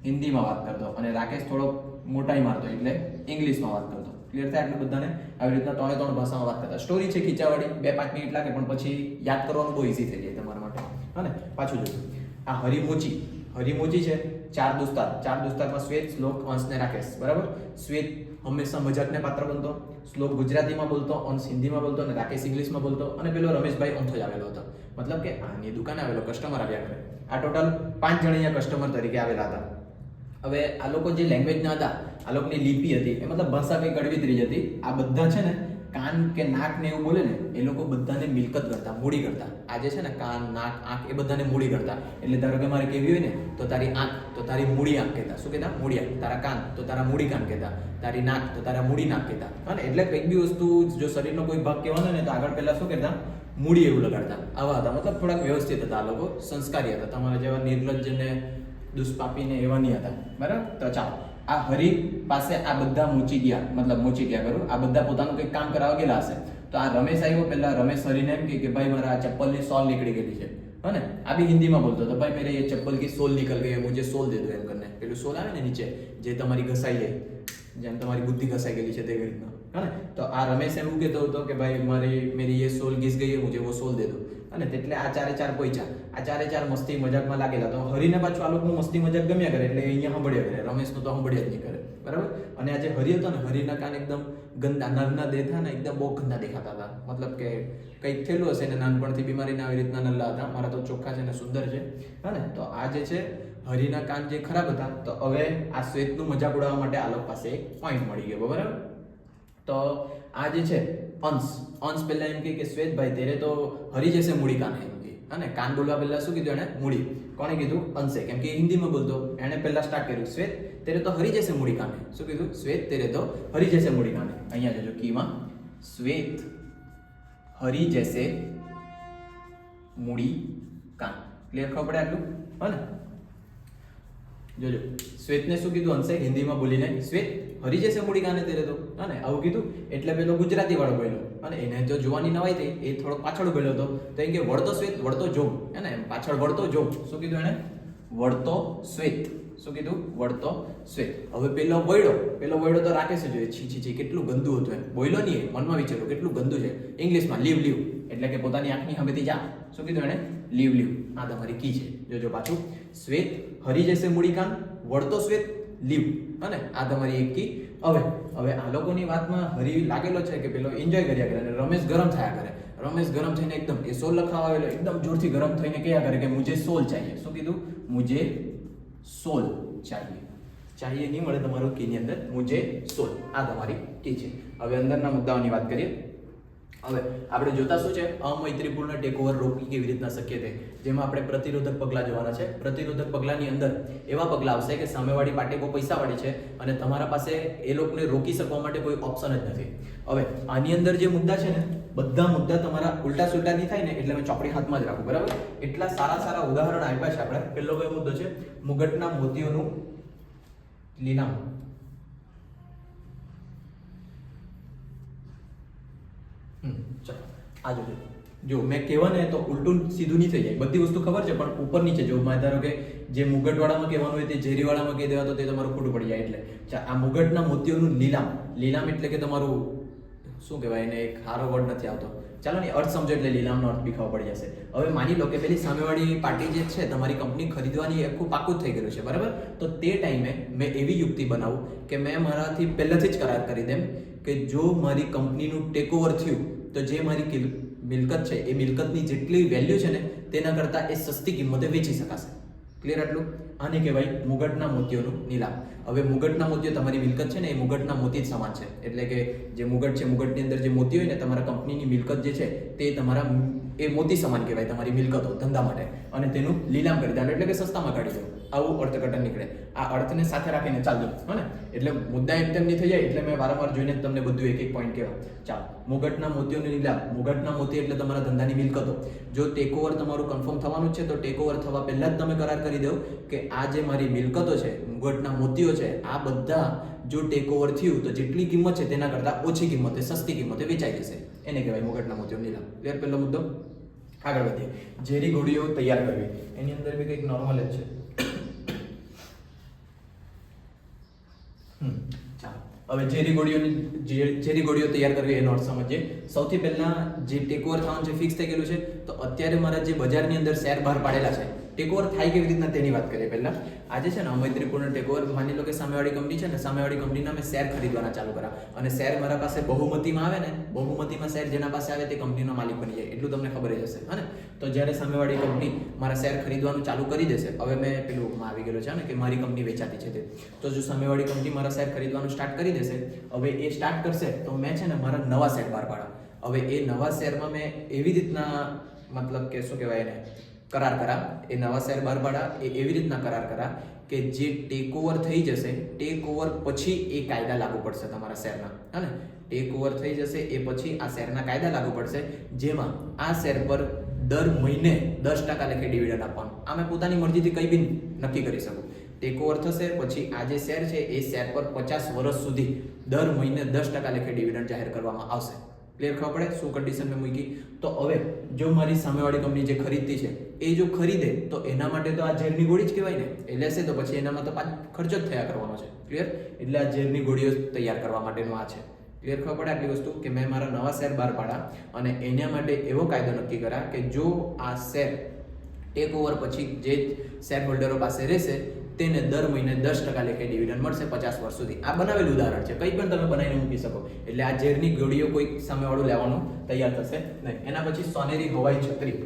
હિન્દીમાં વાત કરતો અને રાકેશ થોડો મોટાઈ મારતો એટલે ઇંગ્લિશમાં વાત કરતો. ક્લિયર થાય? એટલે બધાને આવી રીતના 3 ભાષામાં વાત કરતા. સ્ટોરી છે ખીચાવાળી, 2-5 મિનિટ લાગે પણ પછી યાદ કરવાનું બહુ ઈઝી થઈ જાય તમારા માટે. હા ને, પાછું જોજો. આ હરિમોચી છે, 4 દોસ્તારમાં શ્વેત, શ્લોક, અંશ ને રાકેશ. બરાબર. શ્વેત હંમેશા મજાકને પાત્ર બનતો, શ્લોક ગુજરાતીમાં બોલતો, અંશ હિન્દીમાં બોલતો અને રાકેશ ઇંગ્લિશમાં બોલતો અને પેલો રમેશભાઈ ઓમથો જ આવેલો હતો. મતલબ કે આની દુકાને આવેલો, કસ્ટમર આવ્યા કરે. આ ટોટલ 5 જણ અહીંયા કસ્ટમર તરીકે આવેલા હતા. હવે આ લોકો જે લેંગ્વેજના હતા, આ લોકોની લિપિ હતી એ મતલબ ભાષા કઈ કડવી હતી. આ બધા છે ને કાન કે નાક ને એવું બોલે ને એ લોકો બધાને મિલકત કરતા, મૂડી કરતા. આ જે છે ને કાન, નાક, આંખ એ બધાને મૂડી કરતા. એટલે ધારો કે મારે કેવી હોય ને તો તારી આંખ તો તારી મૂડી આંખ કહેતા. શું કહેતા? મૂડી આંખ. તારા કાન તો તારા મૂડી કાન કહેતા. તારી નાક તો તારા મૂડી નાક કહેતા. અને એટલે કંઈક બી વસ્તુ જો શરીરનો કોઈ ભાગ કહેવાનો ને તો આગળ પહેલા શું કહેતા? મૂડી એવું લગાડતા. આવા હતા, મતલબ થોડાક વ્યવસ્થિત હતા આ લોકો, સંસ્કારી હતા. તમારા જેવા નિર્લજ્જ ને દુષ્પાપીને એવા નહીં હતા. બરાબર. તો ચાલો, આ હરી પાસે આ બધા મૂચી ગયા કરું, આ બધા પોતાનું કંઈક કામ કરાવવા ગયેલા હશે. તો આ રમેશ આવ્યો, પહેલા રમેશ હરીને એમ કે ભાઈ મારા આ ચપ્પલની સોલ નીકળી ગયેલી છે. હા ને, આ બી હિન્દીમાં બોલતો હતો, ભાઈ મેરે ये चप्पल की सोल निकल गई है, मुझे सोल दे दो એમ કરીને. પેલું સોલ આવે ને નીચે, જે તમારી ઘસાઈ જાય, જેમ તમારી બુદ્ધિ ઘસાઈ ગયેલી છે તે રીતના. હા ને, તો આ રમેશ એવું કહેતો હતો કે ભાઈ મેરી ये सोल घिस गई है, मुझे वो सोल दे दो. અને એટલે આ 4 પહોંચ્યા. આ 4 મસ્તી મજાકમાં લાગેલા. તો હરીને પાછું આ લોકોનું મસ્તી મજાક ગમ્યા કરે એટલે અહીંયા સાંભળ્યા કરે. રમેશનું તો સાંભળ્યા જ નહીં કરે. બરાબર. અને આ જે હરી હતો ને, હરીના કાન એકદમ ગંદા, નરના દેખા ને એકદમ બહુ ગંદા દેખાતા હતા. મતલબ કે કંઈક થયેલું હશે ને, નાનપણથી બીમારીના આવી રીતના નલ્લા હતા. મારા તો ચોખ્ખા છે ને સુંદર છે. હા ને, તો આ જે છે હરીના કાન જે ખરાબ હતા. તો હવે આ શ્વેતનું મજાક ઉડાવવા માટે આ લોકો પાસે એક પોઈન્ટ મળી ગયો. બરાબર. તો આ જે છે અંશ પહેલા એમ કે શ્વેતભાઈ તેરે તો હરી જૈસે મૂડી કાન એમ કે. અને કાન બોલવા પહેલા શું કીધું એને? મૂડી. કોણે કીધું? અંશે. કેમ કે હિન્દીમાં બોલતો, એને પહેલા સ્ટાર્ટ કર્યું શ્વેત તેરે તો હરી જૈસે મૂડી કાન. શું કીધું? શ્વેત તેરે તો હરી જૈસે મૂડી કાન. અહીંયા જોજો કીમાં, શ્વેત હરી જૈસે મૂડી કાન. ક્લિયર? ખબર પડે આટલું? હા ને, જોજો શ્વેતને શું કીધું? અંશે હિન્દીમાં બોલીને શ્વેત હરી જશે મૂડી કાને તેરે તો. હા ને, આવું કીધું એટલે પેલો ગુજરાતી વાળો બોલ્યો. અને એને તો જોવાની નવાઈ થઈ, એ થોડો પાછળ બોલ્યો હતો. તો એ કે વળતો શ્વેત વળતો જોગ. હે ને, પાછળ વળતો જોગ. શું કીધું એને? વળતો શ્વેત. શું કીધું? વળતો શ્વેત. હવે પેલો વળ્યો તો રાકેશ જ જોઈએ. છી કેટલું ગંદુ હતું એમ. બોલ્યો નહીં, મનમાં વિચાર્યું કેટલું ગંદુ છે. ઇંગ્લિશમાં લીવ એટલે કે પોતાની આંખની સામેથી જા. શું કીધું એને? લીવ. આ તમારી કી છે. જોજો પાછું, શ્વેત હરી જશે મૂડી કાન, વળતો શ્વેત, લીવ. અને આ તમારી એક કી. હવે આ લોકોની વાતમાં હરી લાગેલો છે કે પેલો એન્જોય કર્યા કરે અને રમેશ ગરમ થયા કરે. રમેશ ગરમ થઈને એકદમ એ સોલ લખાવા આવેલો, એકદમ જોરથી ગરમ થઈને કહ્યા કરે કે મુજે સોલ ચાહીએ. શું કીધું? મુજે સોલ ચાહીએ નહીં મળે તમારું કીની અંદર. મુજે સોલ, આ તમારી કી છે. હવે અંદરના મુદ્દાઓની વાત કરીએ. હવે આપણે જોતા શું છે? અમાઇત્રીપૂર્ણ ટેકઓવર રોકવી કેવી રીતના શક્ય છે, જેમાં આપણે પ્રતિરોધક પગલાં જોવાના છે. પ્રતિરોધક પગલાંની અંદર એવા પગલાં આવશે કે સામેવાળી પાર્ટી બહુ પૈસાવાળી છે અને તમારા પાસે એ લોકોને રોકી શકવા માટે કોઈ ઓપ્શન જ નથી. હવે આની અંદર જે મુદ્દા છે ને, બધા મુદ્દા તમારા ઉલટા સુલટા નહીં થાય ને એટલે મેં ચોપડી હાથમાં જ રાખું. બરાબર. એટલા સારા ઉદાહરણ આપ્યા છે આપણે. પહેલો કયો મુદ્દો છે? મુગટના મોતીઓનું લીલામ. ચાલો આ જો મેં કહેવા ને તો ઉલટું સીધું નહીં થઈ જાય. બધી વસ્તુ ખબર છે પણ ઉપર નીચે જો મારે ધારો કે જે મુગટવાળામાં કહેવાનું હોય તે ઝેરીવાળામાં કહી દેવા તો તે તમારું ખોટું પડી જાય. એટલે આ મુગટના મોતીઓનું લીલામ એટલે કે તમારું શું કહેવાય એને, એક સારો વર્ડ નથી આવતો. ચાલો ને અર્થ સમજો એટલે લીલામનો અર્થ બી ખબર પડી જશે. હવે માની લો કે પેલી સામેવાળી પાર્ટી જે છે તમારી કંપની ખરીદવાની આખું પાકું જ થઈ ગયું છે. બરાબર. તો તે ટાઈમે મેં એવી યુક્તિ બનાવું કે મેં મારાથી પહેલાથી જ કરાર કરી દેમ કે જો મારી કંપનીનું ટેકઓવર થયું તો જે મારી મિલકત છે એ મિલકતની જેટલી વેલ્યુ છે ને તેના કરતાં એ સસ્તી કિંમતે વેચી શકાશે. ક્લિયર આટલું? આને કહેવાય મુગટના મોતીઓનું નીલામ. હવે મુગટના મોતીઓ તમારી મિલકત છે ને એ મુગટના મોતી જ સમાન છે. એટલે કે જે મુગટ છે, મુગટની અંદર જે મોતી હોય ને તમારા કંપનીની મિલકત જે છે તે તમારા એ મોતી સમાન કહેવાય તમારી મિલકતો ધંધા માટે, અને તેનું લીલામ કરી દેવાનું એટલે કે સસ્તામાં કાઢી દેવું. આવું અર્થઘટન નીકળે. આ અર્થને સાથે રાખીને ચાલજો હો ને. એટલે મુદ્દા એકદમ નહીં થઈ જાય એટલે મેં વારંવાર જોઈને તમને બધું એક એક પોઈન્ટ કહેવા. ચાલો, મુગટના મોતીઓની લીલામ. મુગટના મોતી એટલે તમારા ધંધાની મિલકતો. જો ટેક ઓવર તમારું કન્ફર્મ થવાનું છે તો ટેક ઓવર થવા પહેલા જ તમે કરાર કરી દો કે આ જે મારી મિલકતો છે, મુગટના મોતીઓ છે, આ બધા જો ટેક ઓવર થયું તો જેટલી કિંમત છે તેના કરતાં ઓછી કિંમતે, સસ્તી કિંમતે વેચાઈ જશે. એને કહેવાય મુગટના મોતીઓની લીલામ. ક્લિયર? પહેલો મુદ્દો. આગળ વધીએ. ઝેરી ગોળીઓ તૈયાર કરવી. એની અંદર બી કંઈક નોર્મલ જ છે. ચાલો, હવે ઝેરી ગોળીઓ તૈયાર કરવી એનો અર્થ સમજીએ. સૌથી પહેલા જે ટેક ઓવર થવાનું છે ફિક્સ થઈ ગયેલું છે, તો અત્યારે મારા જે બજારની અંદર શેર બહાર પાડેલા છે, ટેક ઓવર થાય કેવી રીતના તેની વાત કરીએ પહેલા. આજે છે ને અમૈત્રીપૂર્ણ ટેક ઓવર, માની લો કે સામેવાળી કંપની છે ને, સામેવાળી કંપનીના મેં શેર ખરીદવાના ચાલુ કર્યા અને શેર મારા પાસે બહુમતીમાં આવે ને, બહુમતીમાં શેર જેના પાસે આવે તે કંપનીનો માલિક બની જાય, એટલું તમને ખબર જ હશે હા ને. તો જ્યારે સામેવાળી કંપની મારા શેર ખરીદવાનું ચાલુ કરી દેશે, હવે મેં પેલું આવી ગયેલું છે ને કે મારી કંપની વેચાતી છે તે, તો જો સામેવાળી કંપની મારા શેર ખરીદવાનું સ્ટાર્ટ કરી દેશે, હવે એ સ્ટાર્ટ કરશે તો મેં છે ને મારા નવા શેર બહાર પાડા. હવે એ નવા શેરમાં મેં એવી રીતના મતલબ કે શું કહેવાય એને કરાર કરા, એ નવા શેર બહાર પાડા એ એવી રીતના કરાર કરા કે જે ટેક ઓવર થઈ જશે, ટેક ઓવર પછી એ કાયદા લાગુ પડશે તમારા શેરના હા ને. ટેક ઓવર થઈ જશે એ પછી આ શેરના કાયદા લાગુ પડશે, જેમાં આ શેર પર દર મહિને 10% લેખે ડિવિડન્ડ આપવાનું. આ મેં પોતાની મરજીથી કંઈ બી નક્કી કરી શકું. ટેક ઓવર થશે પછી આ જે શેર છે એ શેર પર 50 વર્ષ સુધી દર મહિને 10% લેખે ડિવિડન્ડ જાહેર કરવામાં આવશે. ક્લિયર? ખબર પડે શું કન્ડિશન મેં મૂકી? તો હવે જો મારી સામેવાળી કંપની જે ખરીદતી છે એ જો ખરીદે તો એના માટે તો આ ઝેરની ગોળી જ કહેવાય ને. એ લેશે તો પછી એનામાં તો ખર્ચો જ થયા કરવાનો છે. ક્લિયર? એટલે આ ઝેરની ગોળીઓ તૈયાર કરવા માટેનું આ છે. ક્લિયર? ખબર પડે આટલી વસ્તુ કે મેં મારા નવા શેર બહાર પાડા અને એના માટે એવો કાયદો નક્કી કરા કે જો આ શેર ટેક ઓવર પછી જે શેર હોલ્ડરો પાસે રહેશે તેને દર મહિને 10% લેખે ડિવિડન્ડ મળશે 50 વર્ષ સુધી. આ બનાવેલું ઉદાહરણ છે, કંઈ પણ તમે બનાવીને મૂકી શકો. એટલે આ ઝેરની ગોળીઓ કોઈ સામેવાળું લેવાનું તૈયાર થશે નહીં. એના પછી સોનેરી હવાઈ છત્રી.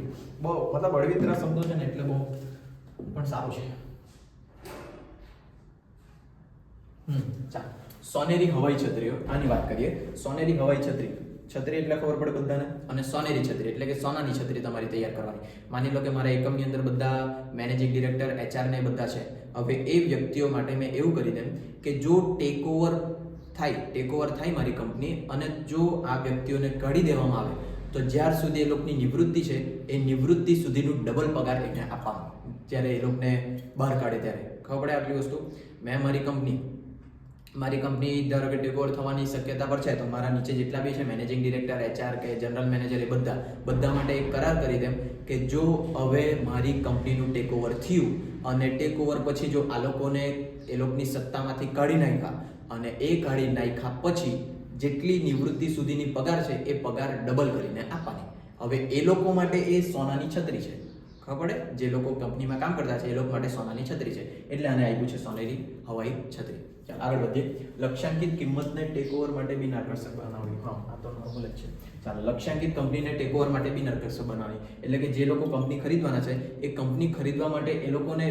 બહુ મતલબ અળવીતરા શબ્દો છે ને એટલે બહુ પણ સારું છે. ચાલો, સોનેરી હવાઈ છત્રીઓ આની વાત કરીએ. સોનેરી હવાઈ છત્રી, છત્રી એટલે ખબર પડે બધાને, અને સોનેરી છત્રી એટલે કે સોનાની છત્રી તમારી તૈયાર કરવાની. માની લો કે મારા એકમની અંદર બધા મેનેજિંગ ડિરેક્ટર, HR ને બધા છે. હવે એ વ્યક્તિઓ માટે મેં એવું કરી દેમ કે જો ટેક ઓવર થાય મારી કંપની અને જો આ વ્યક્તિઓને કાઢી દેવામાં આવે તો જ્યાર સુધી એ લોકોની નિવૃત્તિ છે એ નિવૃત્તિ સુધીનું ડબલ પગાર એને આપવાનો, જ્યારે એ લોકોને બહાર કાઢે ત્યારે. ખબર પડે આટલી વસ્તુ? મેં મારી કંપની ધારો કે ટેક ઓવર થવાની શક્યતા પર છે તો મારા નીચે જેટલા બી છે મેનેજિંગ ડિરેક્ટર, HR કે જનરલ મેનેજર, એ બધા માટે એક કરાર કરી દેમ કે જો હવે મારી કંપનીનું ટેક ઓવર થયું અને ટેક ઓવર પછી જો આ લોકોને એ લોકોની સત્તામાંથી કાઢી નાખ્યા અને એ કાઢી નાખ્યા પછી જેટલી નિવૃત્તિ સુધીની પગાર છે એ પગાર ડબલ કરીને આપવાની. હવે એ લોકો માટે એ સોનાની છત્રી છે. ખબર પડે? જે લોકો કંપનીમાં કામ કરતા છે એ લોકો માટે સોનાની છત્રી છે, એટલે આને આપ્યું છે સોનેરી હવાઈ છત્રી. ચાલો આગળ વધીએ. લક્ષ્યાંકિત કિંમતને ટેક ઓવર માટે બિન આકર્ષક બનાવવી. હા, આ તો નોર્મલ જ છે. ચાલો, લક્ષ્યાંકિત કંપનીને ટેક ઓવર માટે બિન આકર્ષક બનાવવી એટલે કે જે લોકો કંપની ખરીદવાના છે એ કંપની ખરીદવા માટે એ લોકોને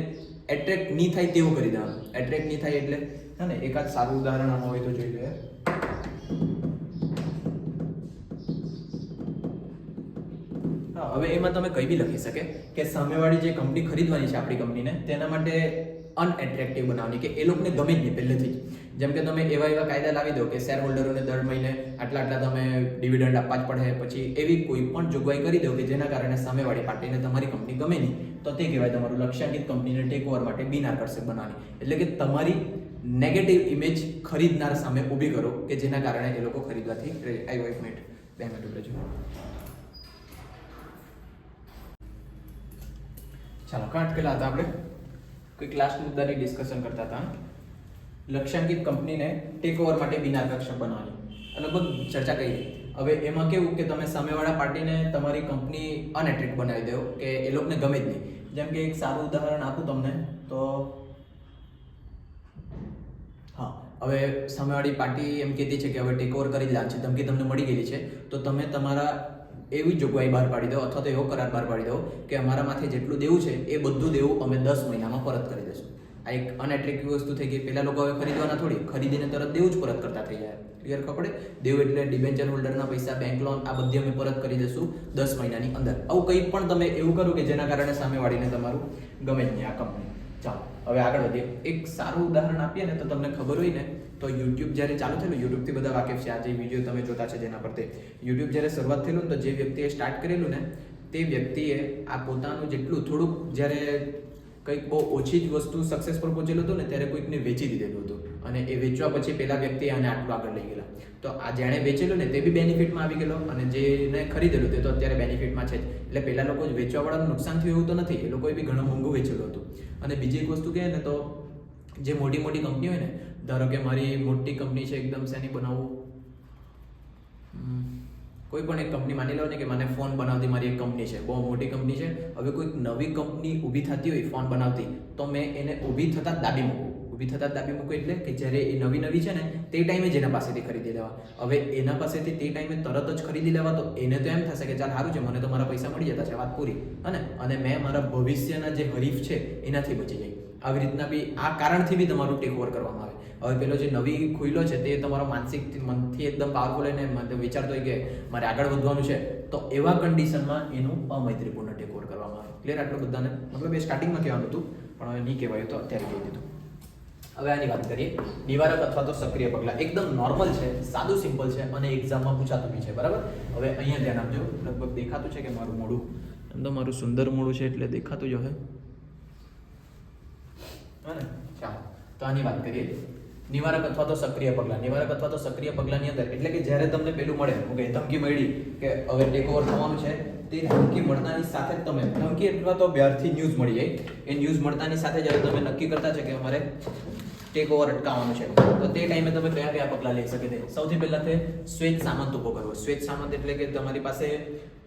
એટ્રેક્ટ નહીં થાય તેવું કરી દેવાનું. એટ્રેક્ટ નહીં થાય એટલે હા ને, એકાદ સારું ઉદાહરણ આમાં હોય તો જોઈ લે. હવે એમાં તમે કંઈ બી લખી શકે કે સામેવાળી જે કંપની ખરીદવાની છે આપણી કંપનીને તેના માટે અનએટ્રેક્ટિવ બનાવવાની, કે એ લોકોને ગમે જ નહીં પહેલેથી જ. જેમ કે તમે એવા કાયદા લાવી દો કે શેર હોલ્ડરોને દર મહિને આટલા તમે ડિવિડન્ડ આપવા જ પડે, પછી એવી કોઈ પણ જોગવાઈ કરી દો કે જેના કારણે સામેવાળી પાર્ટીને તમારી કંપની ગમે નહીં, તો તે કહેવાય તમારું લક્ષ્યાંકિત કંપનીને ટેક ઓવર માટે બિન આકર્ષક બનાવવાની. એટલે કે તમારી નેગેટિવ ઇમેજ ખરીદનાર સામે ઊભી કરો કે જેના કારણે એ લોકો ખરીદવાથી આવ્યો. 1 મિનિટ 2 મિનિટ રહેજો. ચાલો, કાં અટકેલા હતા આપણે? કોઈ લાસ્ટ મુદ્દાની ડિસ્કશન કરતા હતા. લક્ષ્યાંકિત કંપનીને ટેક ઓવર માટે બિન આકર્ષક બનાવવાની લગભગ ચર્ચા કરી. હવે એમાં કેવું કે તમે સામેવાળા પાર્ટીને તમારી કંપની અનએટ્રેક્ટ બનાવી દો કે એ લોકોને ગમે જ નહીં. જેમ કે એક સારું ઉદાહરણ આપું તમને તો, હા, હવે સામેવાળી પાર્ટી એમ કહેતી છે કે હવે ટેક ઓવર કરી જ છે, ધમકી તમને મળી ગયેલી છે, તો તમે તમારા એવી જોગવાઈ બહાર પાડી દો અથવા તો એવો કરાર બહાર પાડી દો કે અમારામાંથી જેટલું દેવું છે એ બધું દેવું અમે 10 મહિનામાં પરત કરી દઈશું. આ એક અનએટ્રેક્ટિવ વસ્તુ થઈ ગઈ. પહેલા લોકો હવે ખરીદવાના થોડી, ખરીદીને તરત દેવું જ પરત કરતા થઈ જાય. ક્લિયર ખબર પડે? દેવું એટલે ડિબેન્ચર હોલ્ડરના પૈસા, બેંક લોન, આ બધી અમે પરત કરી દઈશું 10 મહિનાની અંદર. આવું કંઈ પણ તમે એવું કરો કે જેના કારણે સામેવાળીને તમારું ગમે જ નહીં આ કંપની. ચાલો હવે આગળ વધીએ. એક સારું ઉદાહરણ આપીએ ને તો તમને ખબર હોય ને તો યુટ્યુબ જ્યારે ચાલુ થયેલું, યુટ્યુબથી બધા વાકેફ છે, આ જે વિડીયો તમે જોતા છે જેના પર તે યુટ્યુબ જ્યારે શરૂઆત થયેલું ને તો જે વ્યક્તિએ સ્ટાર્ટ કરેલું ને તે વ્યક્તિએ આ પોતાનું જેટલું થોડુંક જ્યારે કંઈક બહુ ઓછી જ વસ્તુ સક્સેસ પર પહોંચેલું હતું ને ત્યારે કોઈકને વેચી દીધેલું હતું અને એ વેચવા પછી પેલા વ્યક્તિએ આને આટલું આગળ લઈ ગયેલા. તો આ જેણે વેચેલું ને તે બી બેનિફિટમાં આવી ગયેલો અને જેને ખરીદેલું તે તો અત્યારે બેનિફિટમાં છે જ. એટલે પહેલા લોકો જ વેચવાવાળાનું નુકસાન થયું એવું તો નથી, એ લોકોએ બી ઘણું મોંઘું વેચેલું હતું. અને બીજી એક વસ્તુ કહે ને તો જે મોટી મોટી કંપની હોય ને, ધારો કે મારી મોટી કંપની છે એકદમ શેની બનાવવું, કોઈ પણ એક કંપની માની લો ને કે મને ફોન બનાવતી મારી એક કંપની છે, બહુ મોટી કંપની છે. હવે કોઈક નવી કંપની ઊભી થતી હોય ફોન બનાવતી, તો મેં એને ઊભી થતાં જ દાબી મૂકું. ઊભી થતાં જ દાબી મૂકું એટલે કે જ્યારે એ નવી છે ને તે ટાઈમે જ એના પાસેથી ખરીદી લેવા. હવે એના પાસેથી તે ટાઈમે તરત જ ખરીદી લેવા તો એને તો એમ થશે કે ચાલ સારું છે, મને તો મારા પૈસા મળી જતા છે, વાત પૂરી. અને મેં મારા ભવિષ્યના જે હરીફ છે એનાથી બચી જાય. આવી રીતના બી આ કારણથી બી તમારું ટેક ઓવર કરવામાં આવે. હવે પેલો જે નવી ખુલ્લો છે તે તમારો માનસિક મનથી એકદમ પાવરફુલ અને વિચારતો હોય કે મારે આગળ વધવાનું છે, તો એવા કન્ડિશનમાં એનું અમૈત્રીપૂર્ણ ટેક ઓવર કરવામાં આવે. ક્લિયર? આટલું બધાને મતલબ એ સ્ટાર્ટિંગમાં કહેવાનું હતું પણ હવે નહીં કહેવાયું તો અત્યારે કહી દીધું. હવે આની વાત કરીએ, નિવારક અથવા તો સક્રિય પગલાં. એકદમ નોર્મલ છે, સાદું સિમ્પલ છે અને એક્ઝામમાં પૂછાતું બી છે. બરાબર? હવે અહીંયા ધ્યાન આપજો. લગભગ દેખાતું છે કે મારું મોઢું, એમ તો મારું સુંદર મોઢું છે એટલે દેખાતું જ હશે. ચાલો તો આની વાત કરીએ. નિવારક અથવા તો સક્રિય પગલાં. નિવારક અથવા તો સક્રિય પગલાંની અંદર એટલે કે જ્યારે તમને પેલું મળે, ઓકે, ધમકી મળી કે હવે ટેક ઓવર થવાનું છે, તે ધમકી મળતાની સાથે જ તમે ધમકી અથવા તો બહારથી ન્યૂઝ મળી જાય, એ ન્યૂઝ મળતાની સાથે જ્યારે તમે નક્કી કરતા છે કે અમારે ટેક ઓવર અટકાવવાનું છે, તો તે ટાઈમે તમે કયા કયા પગલાં લઈ શકે છે? સૌથી પહેલાં તે શ્વેત સામંત ઊભો કરવો. શ્વેત સામંત એટલે કે તમારી પાસે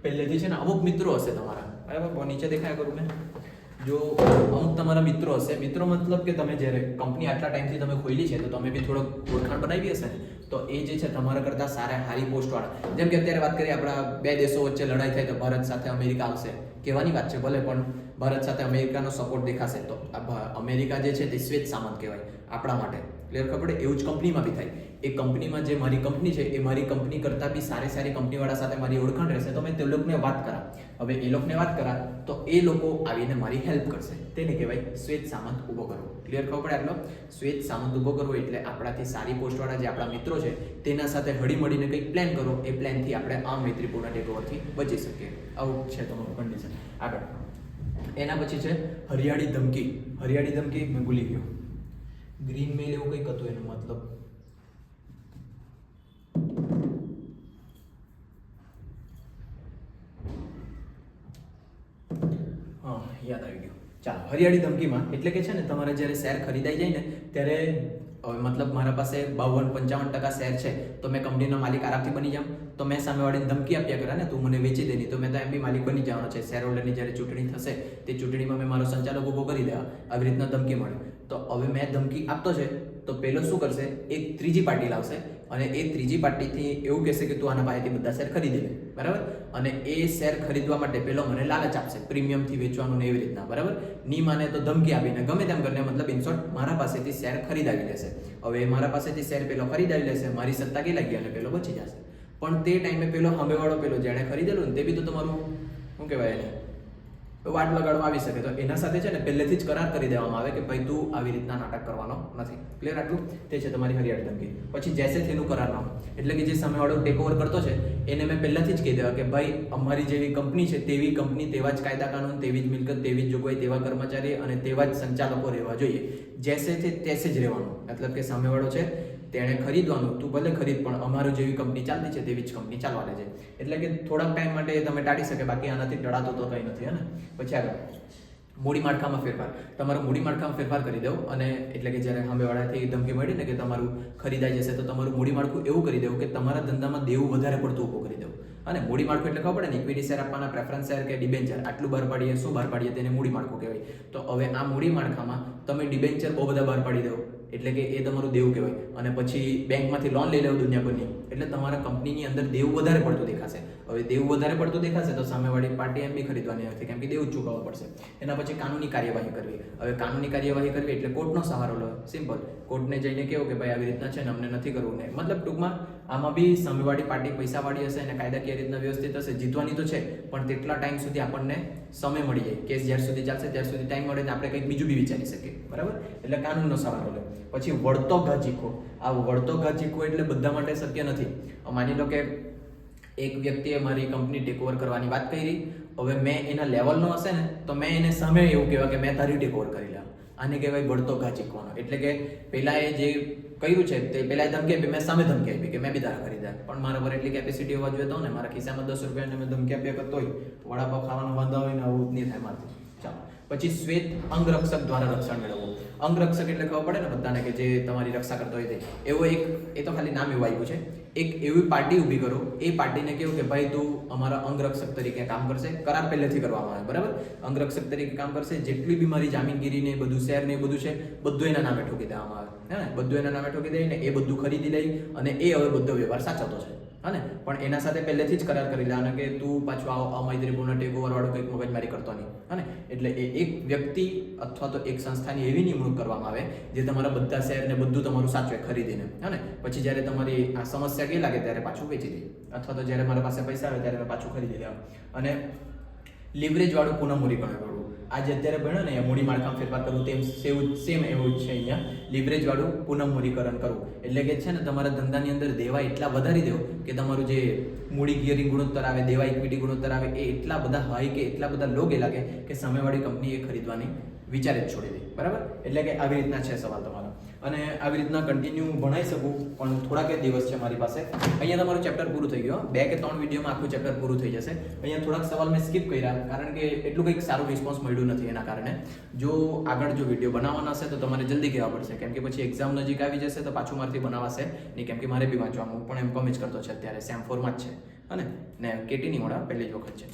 પહેલેથી છે ને અમુક મિત્રો હશે તમારા, બરાબર? નીચે દેખાયા કરું મેં, જો અમુક તમારા મિત્રો હશે, મિત્રો મતલબ કે તમે જ્યારે કંપની આટલા ટાઈમથી તમે ખોલી છે તો તમે બી થોડોક ઓળખાણ બનાવી હશે ને, તો એ જે છે તમારા કરતાં હારી પોસ્ટવાળા. જેમ કે અત્યારે વાત કરીએ, આપણા બે દેશો વચ્ચે લડાઈ થાય તો ભારત સાથે અમેરિકા આવશે, કહેવાની વાત છે ભલે, પણ ભારત સાથે અમેરિકાનો સપોર્ટ દેખાશે તો અમેરિકા જે છે તે શ્વેત સામંત કહેવાય આપણા માટે. ક્લિયર ખબર પડે? એવું જ કંપનીમાં બી થાય. એ કંપનીમાં જે મારી કંપની છે એ મારી કંપની કરતાં બી સારી કંપનીવાળા સાથે મારી ઓળખાણ રહેશે તો મેં તે લોકોને વાત કરા. હવે એ લોકોને વાત કરા તો એ લોકો આવીને મારી હેલ્પ કરશે, તેને કહેવાય શ્વેત સામંત ઊભો કરવો. ક્લિયર ખબર પડે? આટલો શ્વેત સામંત ઊભો કરવો એટલે આપણાથી સારી પોસ્ટવાળા જે આપણા મિત્રો છે તેના સાથે હળી મળીને કંઈક પ્લાન કરો, એ પ્લાનથી આપણે આ મૈત્રીપૂર્ણ ટેકઓવરથી બચી શકીએ. આવું છે તમારું કન્ડિશન. આગળ એના પછી છે હરિયાળી ધમકી. હરિયાળી ધમકી મેં ભૂલી ગયો, ગ્રીન મેલ એવું કંઈક હતું એનો મતલબ. હા, યાદ આવી ગયું. ચાલો, હરિયાળી ધમકીમાં એટલે કે છે ને તમારે જ્યારે શેર ખરીદાઈ જાય ને ત્યારે મતલબ મારા પાસે 52-55% શેર છે તો મેં કંપનીનો માલિક આરામથી બની જાઉં, તો મેં સામેવાળીને ધમકી આપ્યા કરા ને તું મને વેચી દેની, તો મેં તો એમ બી માલિક બની જવાનો છે. શેર હોલ્ડરની જ્યારે ચૂંટણી થશે તે ચૂંટણીમાં મેં મારો સંચાલક ઊભો કરી દેવા, આવી રીતના ધમકી મળે. તો હવે મેં ધમકી આપતો છે તો પેલો શું કરશે, એક ત્રીજી પાર્ટી લાવશે અને એ ત્રીજી પાર્ટીથી એવું કહેશે કે તું આના પાસેથી બધા શેર ખરીદી લે, બરાબર? અને એ શેર ખરીદવા માટે પેલો મને લાલચ આપશે પ્રીમિયમથી વેચવાનું ને એવી રીતના, બરાબર? ની માને તો ધમકી આપીને ગમે તેમ કરીને મતલબ ઇનશોર્ટ મારા પાસેથી શેર ખરીદાવી લેશે. હવે મારા પાસેથી શેર પેલો ખરીદાવી લેશે, મારી સત્તા ગેલા ગઈ અને પેલો બચી જશે. પણ તે ટાઈમે પેલો સામેવાળો પેલો જેણે ખરીદેલું ને તે બી તો તમારું શું કહેવાય એને વાટ લગાડવા આવી શકે. તો એના સાથે છે ને પહેલેથી જ કરાર કરી દેવામાં આવે કે ભાઈ તું આવી રીતના નાટક કરવાનો નથી. ક્લિયર? આટલું તે છે તમારી હરિયાળી ધમકી. પછી જેસે તેનું કરારનામું એટલે કે જે સામેવાળો ટેક ઓવર કરતો છે એને મેં પહેલાથી જ કહી દેવા કે ભાઈ અમારી જેવી કંપની છે તેવી કંપની, તેવા જ કાયદા કાનૂન, તેવી જ મિલકત, તેવી જ જોગવાઈ, તેવા કર્મચારી અને તેવા જ સંચાલકો રહેવા જોઈએ. જેસે તે તેસે જ રહેવાનું. મતલબ કે સામેવાળો છે તેણે ખરીદવાનું, તું ભલે ખરીદ પણ અમારું જેવી કંપની ચાલતી છે તેવી જ કંપની ચાલવા દે છે. એટલે કે થોડાક ટાઈમ માટે તમે ટાળી શકે, બાકી આનાથી ડરાતો તો કંઈ નથી. હે ને? પછી આગળ મૂડી માળખામાં ફેરફાર. તમારું મૂડી માળખામાં ફેરફાર કરી દેવું અને એટલે કે જ્યારે સામેવાળાથી ધમકી મળી ને કે તમારું ખરીદાઈ જશે તો તમારું મૂડી માળખું એવું કરી દેવું કે તમારા ધંધામાં દેવું વધારે પડતું ઊભું કરી દેવું. અને મૂડી માળખું એટલે ખબર પડે ને, ઇક્વિટી શેર આપવાના, પ્રેફરન્સ શેર કે ડિબેન્ચર, આટલું બહાર પાડીએ, શું બહાર પાડીએ તેને મૂડી માળખું કહેવાય. તો હવે આ મૂડી માળખામાં તમે ડિબેન્ચર બહુ બધા બહાર પાડી દો, એટલે કે એ તમારું દેવું કહેવાય. અને પછી બેંકમાંથી લોન લઈ લેવું દુનિયાભરની, એટલે તમારા કંપનીની અંદર દેવું વધારે પડતું દેખાશે. હવે દેવું વધારે પડતું દેખાશે તો સામેવાળી પાર્ટી એમ બી ખરીદવાની નથી, કેમ કે દેવું જ ચૂકવવું પડશે. એના પછી કાનૂની કાર્યવાહી કરવી. હવે કાનૂની કાર્યવાહી કરવી એટલે કોર્ટનો સહારો લો. સિમ્પલ, કોર્ટને જઈને કેવું કે ભાઈ આવી રીતના છે ને, અમને નથી કરવું ને, મતલબ ટૂંકમાં આમાં બી સામેવાળી પાર્ટી પૈસાવાળી હશે અને કાયદાકીય રીતના વ્યવસ્થિત હશે. જીતવાની તો છે, પણ તેટલા ટાઈમ સુધી આપણને સમય મળી જાય. કેસ જ્યાર સુધી ચાલશે ત્યાર સુધી ટાઈમ મળે ને આપણે કંઈક બીજું બી વિચારી શકીએ. બરાબર, એટલે કાનૂનનો સહારો લો. પછી વળતો ઘા ઝીકો. આ વળતો ઘા ઝીકો એટલે બધા માટે શક્ય નથી. માની લો કે એક વ્યક્તિએ મારી કંપની ટેકઓવર કરવાની વાત કરી. હવે મેં એના લેવલનો હશે ને તો મેં એને સામે એવું કહેવાય કે મેં તારી ટેકઓવર કરી લે. આને કહેવાય વળતો ઘા ઝીકવાનો. એટલે કે પહેલા એ જે કર્યું છે તે પહેલા ધમકી આપી, મેં સામે ધમકી આપી કે મેં બી તારા કરી દે, પણ મારા પર એટલી કેપેસિટી હોવા જોઈએ તો ને, મારા ખિસ્સામાં 10 રૂપિયા મેં ધમકી આપ્યા કરતો હોય, વડાપાવ ખાવાનો વાંધો હોય ને, આવું નહીં થાય મારથી. ચાલો, પછી શ્વેત અંગરક્ષક દ્વારા રક્ષણ મેળવવું. અંગરક્ષક એટલે ખબર પડે ને બધાને કે જે તમારી રક્ષા કરતો હોય તે. એવો એક, એ તો ખાલી નામ એવું આવ્યું છે, એક એવી પાર્ટી ઊભી કરો. એ પાર્ટીને કેવું કે ભાઈ તું અમારા અંગરક્ષક તરીકે કામ કરશે. કરાર પહેલેથી કરવામાં આવે, બરાબર. અંગરક્ષક તરીકે કામ કરશે. જેટલી બી મારી જામીનગીરી ને બધું શેર ને બધું છે બધું એના નામે ઠોકી દેવામાં આવે, હે ને. બધું એના નામે ઠોકી દઈ ને એ બધું ખરીદી લઈ અને એ હવે બધો વ્યવહાર સાચવતો છે, હા ને. પણ એના સાથે પહેલેથી જ કરાર કરી લેવાનો કે તું પાછું અમાયદરીપૂર્ણ ટેકઓવર વાળું કંઈક મગજમારી કરતો નહીં, હા ને. એટલે એ એક વ્યક્તિ અથવા તો એક સંસ્થાની એવી નિમણૂક કરવામાં આવે જે તમારા બધા શેર ને બધું તમારું સાચવે ખરીદીને, હા ને. પછી જ્યારે તમારી આ સમસ્યા કે લાગે ત્યારે પાછું વેચી દે, અથવા તો જ્યારે મારા પાસે પૈસા આવે ત્યારે મેં પાછું ખરીદી લેવા. અને લિવરેજ વાળું પુનઃમૂડીકરણ કરવું. આજે અત્યારે ભણ્યો ને મૂડી માળખામાં ફેરફાર કરવું, તેમ સેમ એવું જ છે અહીંયા. લિવરેજ વાળું પુનઃમૂડીકરણ કરવું એટલે કે છે ને તમારા ધંધાની અંદર દેવા એટલા વધારી દો કે તમારું જે મૂડી ગિયરિંગ ગુણોત્તર આવે, દેવા ઇક્વિટી ગુણોત્તર આવે, એ એટલા બધા હાઈ કે એટલા બધા લો કે લાગે કે સામેવાળી કંપની એ ખરીદવાની વિચારે જ છોડી દે, બરાબર. એટલે કે આવી રીતના છે સવાલ તમારો. અને આવી રીતના કન્ટિન્યુ ભણાઈ શકું, પણ થોડાક જ દિવસ છે મારી પાસે. અહીંયા તમારું ચેપ્ટર પૂરું થઈ ગયું. 2 કે 3 વિડીયોમાં આખું ચેપ્ટર પૂરું થઈ જશે. અહીંયા થોડાક સવાલ મેં સ્કીપ કર્યા કારણ કે એટલું કંઈક સારું રિસ્પોન્સ મળ્યું નથી. એના કારણે જો આગળ જો વિડીયો બનાવવાના હશે તો તમારે જલ્દી કહેવા પડશે, કેમ કે પછી એક્ઝામ નજીક આવી જશે તો પાછું મારથી બનાવાશે નહીં, કેમ કે મારે બી વાંચવાનું. હું પણ એમ જ કરતો છે અત્યારે, સેમ 4માં જ છે, અને ને કેટીની મોડા પહેલી જ વખત છે.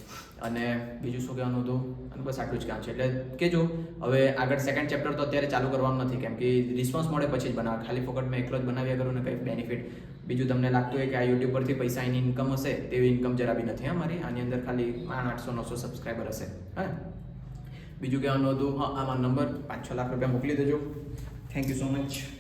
અને બીજું શું કહેવાનું હતું, અને બસ આટલું જ કામ છે. એટલે કહેજો હવે આગળ સેકન્ડ ચેપ્ટર તો અત્યારે ચાલુ કરવાનું નથી, કેમ કે રિસ્પોન્સ મળે પછી જ બનાવે. ખાલી ફોકટ મેં એકલો જ બનાવ્યા કરું ને કંઈ બેનિફિટ બીજું તમને લાગતું હોય કે આ યુટ્યુબ પરથી પૈસા એની ઇન્કમ હશે, તેવી ઇન્કમ જરા બી નથી. હા, મારી આની અંદર ખાલી 800-900 સબસ્ક્રાઈબર હશે. હા, બીજું કહેવાનું હતું, હા, આમાં નંબર 5-6 લાખ રૂપિયા મોકલી દેજો. Thank you so much.